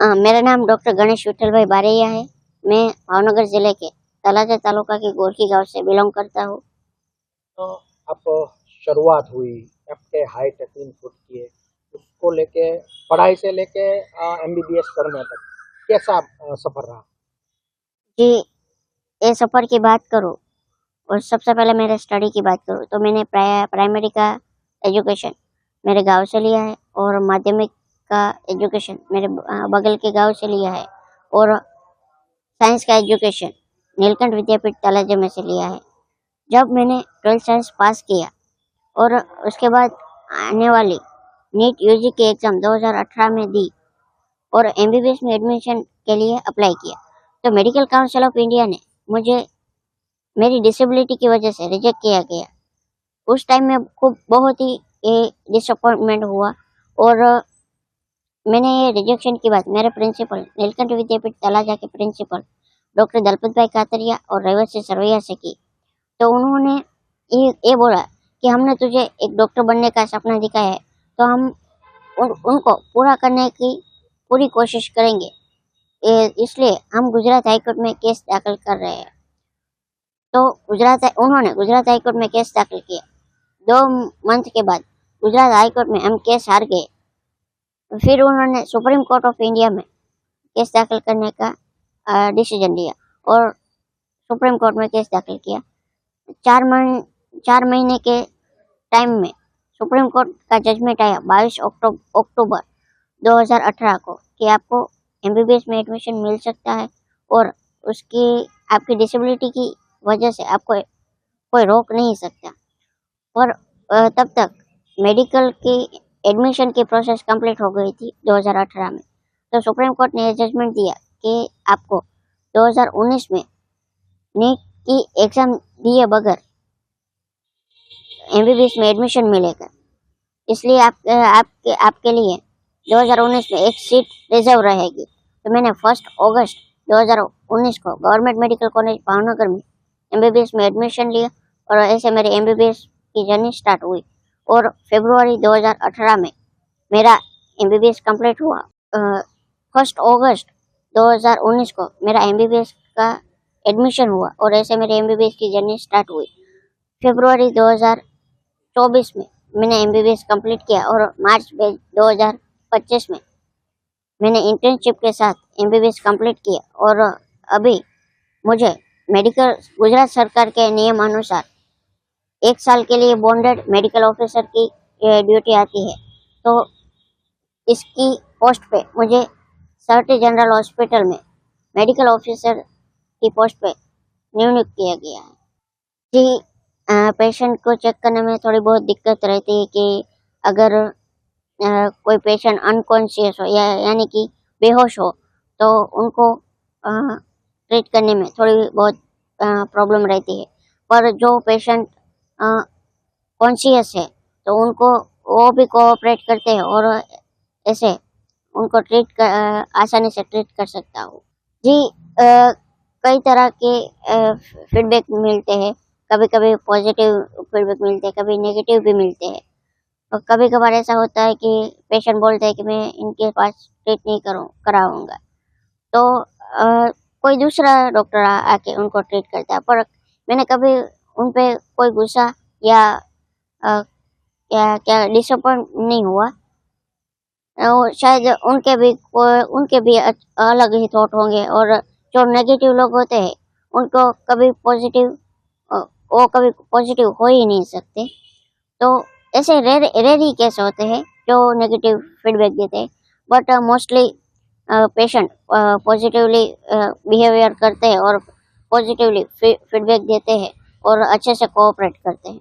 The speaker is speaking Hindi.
मेरा नाम डॉक्टर गणेश विठल भाई बारैया है। मैं भावनगर जिले के तलाजा तालुका के गोरखी गांव से बिलोंग करता हूँ। आप शुरुआत हुई, आपके हाइट 3 फुट की है, उसको लेके पढ़ाई से लेके एमबीबीएस करने तक कैसा सफर रहा? जी, ये सफ़र की बात करूँ और सबसे पहले मेरे स्टडी की बात करूँ तो मैंने प्राइमरी का एजुकेशन मेरे गांव से लिया है और माध्यमिक का एजुकेशन मेरे बगल के गांव से लिया है और साइंस का एजुकेशन नीलकंठ विद्यापीठ तलाजा में से लिया है। जब मैंने 12th साइंस पास किया और उसके बाद आने वाली नीट यूजी की एग्ज़ाम 2018 में दी और एमबीबीएस में एडमिशन के लिए अप्लाई किया, तो मेडिकल काउंसिल ऑफ इंडिया ने मुझे मेरी डिसेबिलिटी की वजह से रिजेक्ट किया गया। उस टाइम में खूब बहुत ही डिसअपॉइंटमेंट हुआ और मैंने ये रिजेक्शन की बात मेरे प्रिंसिपल नीलकंठ विद्यापीठ तलाजा के प्रिंसिपल डॉक्टर दलपत भाई कातरिया और रेवती सरवैया से की। तो उन्होंने ये बोला कि हमने तुझे एक डॉक्टर बनने का सपना दिखाया है, तो हम उनको पूरा करने की पूरी कोशिश करेंगे। इसलिए हम गुजरात हाईकोर्ट में केस दाखिल कर रहे हैं। तो उन्होंने गुजरात हाईकोर्ट में केस दाखिल किया। 2 मंथ के बाद गुजरात हाईकोर्ट में हम केस हार गए। फिर उन्होंने सुप्रीम कोर्ट ऑफ इंडिया में केस दाखिल करने का डिसीजन लिया और सुप्रीम कोर्ट में केस दाखिल किया। 4 महीने के टाइम में सुप्रीम कोर्ट का जजमेंट आया 22 अक्टूबर 2018 को कि आपको एमबीबीएस में एडमिशन मिल सकता है और उसकी आपकी डिसेबिलिटी की वजह से आपको कोई रोक नहीं सकता। और तब तक मेडिकल की एडमिशन की प्रोसेस कंप्लीट हो गई थी 2018 में। तो सुप्रीम कोर्ट ने जजमेंट दिया कि आपको 2019 में नीट की एग्ज़ाम दिए बगैर एमबीबीएस में एडमिशन मिलेगा। इसलिए आपके लिए 2019 में एक सीट रिजर्व रहेगी। तो मैंने 1 अगस्त 2019 को गवर्नमेंट मेडिकल कॉलेज भावनगर में एमबीबीएस में एडमिशन लिया और ऐसे मेरी एमबीबीएस की जर्नी स्टार्ट हुई और फरवरी 2018 में मेरा एमबीबीएस कंप्लीट हुआ। 1 अगस्त 2019 को मेरा एमबीबीएस का एडमिशन हुआ और ऐसे मेरी एमबीबीएस की जर्नी स्टार्ट हुई। फरवरी 2024 में मैंने एमबीबीएस कंप्लीट किया और मार्च 2025 में मैंने इंटर्नशिप के साथ एमबीबीएस कंप्लीट किया और अभी मुझे गुजरात सरकार के नियम अनुसार 1 साल के लिए बॉन्डेड मेडिकल ऑफिसर की ड्यूटी आती है। तो इसकी पोस्ट पे मुझे सर्टी जनरल हॉस्पिटल में मेडिकल ऑफिसर की पोस्ट पे नियुक्त किया गया है। जी, पेशेंट को चेक करने में थोड़ी बहुत दिक्कत रहती है कि अगर कोई पेशेंट अनकॉन्शियस हो यानी कि बेहोश हो तो उनको ट्रीट करने में थोड़ी बहुत प्रॉब्लम रहती है। पर जो पेशेंट कॉन्शियस है तो उनको वो भी कोऑपरेट करते हैं और ऐसे उनको आसानी से ट्रीट कर सकता हूँ। जी, कई तरह के फीडबैक मिलते हैं। कभी कभी पॉजिटिव फीडबैक मिलते हैं, कभी नेगेटिव भी मिलते हैं। और कभी कभार ऐसा होता है कि पेशेंट बोलते हैं कि मैं इनके पास ट्रीट नहीं कराऊंगा, तो कोई दूसरा डॉक्टर आके उनको ट्रीट करता है। पर मैंने कभी उन पे कोई गुस्सा या क्या डिसअपॉइंट नहीं हुआ। शायद उनके भी अलग ही थॉट होंगे और जो नेगेटिव लोग होते हैं उनको कभी पॉजिटिव हो ही नहीं सकते। तो ऐसे रेयर ही केस होते हैं जो नेगेटिव फीडबैक देते हैं, but mostly patient positively behaviour करते हैं और पॉजिटिवली फीडबैक देते हैं और अच्छे से कोऑपरेट करते हैं।